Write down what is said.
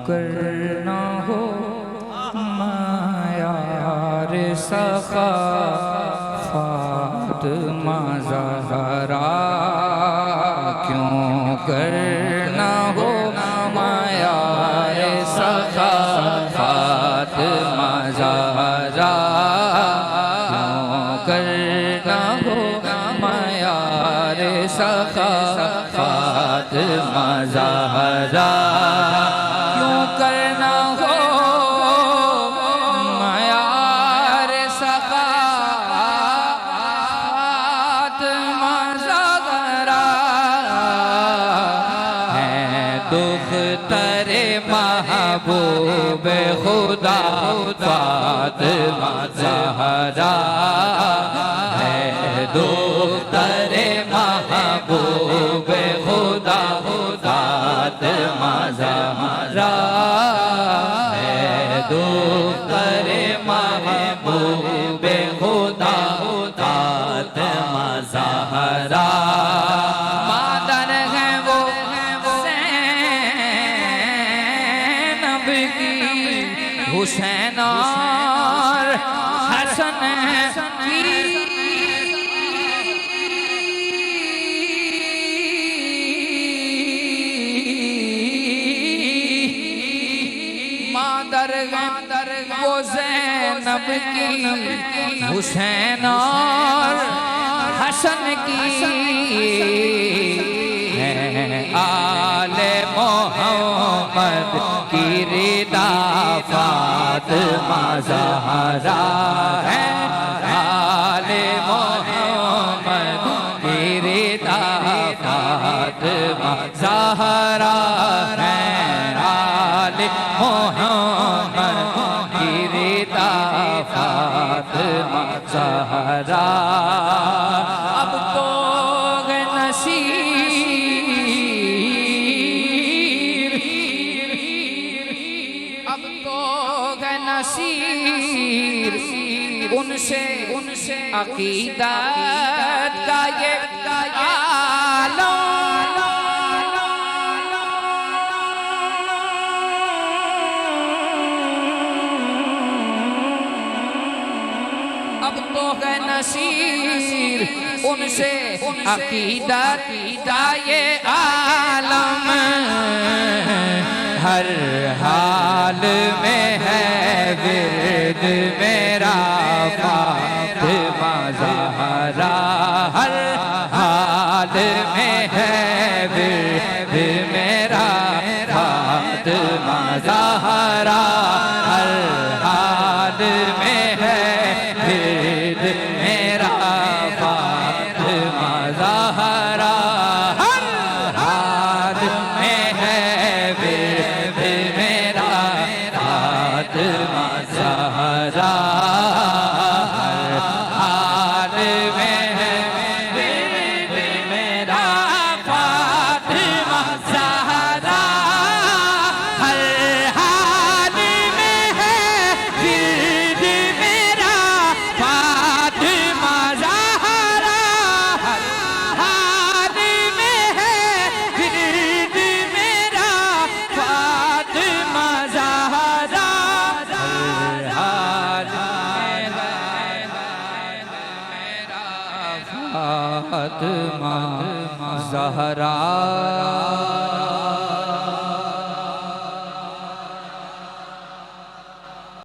करना हो मायार सखा फातिमा ज़हरा क्यों करना हो मायार सखा फातिमा ज़हरा क्यों करना हो मायार सखा फातिमा ज़हरा क्यों करना हो मायार सखा फातिमा ज़हरा है दुख्तरे महबूब खुदा फातिमा ज़हरा है दुख्तरे महबूब खुदा फातिमा ज़हरा है दुख्तरे महबूब खुदा फातिमा ज़हरा मादर है वो ज़ैनब की हुसैन और हसन की वो ज़ैनब की हुसैन और हसन की है आले मोहम्मद की रिदा फातिमा ज़हरा है आले मोहम्मद की रिदा फातिमा ज़हरा है आले मोहम्मद फातिमा ज़हरा अब तो नसीर अब तो नसीर उनसे अकीदत का ये आलम नसीर उनसे अकीदत का ये आलम हर हाल में है विर्द मेरा फातिमा ज़हरा हर हाल में है विर्द मेरा फातिमा ज़हरा हर हाल में है विर्द मेरा फातिमा ज़हरा हर हाल में है विर्द मेरा फातिमा ज़हरा हर हाल में है विर्द मेरा फातिमा ज़हरा हर हाल में है विर्द मेरा फातिमा ज़हरा हर हाल में है विर्द मेरा फातिमा ज़हरा हर हाल में है मेरा फातिमा ज़हरा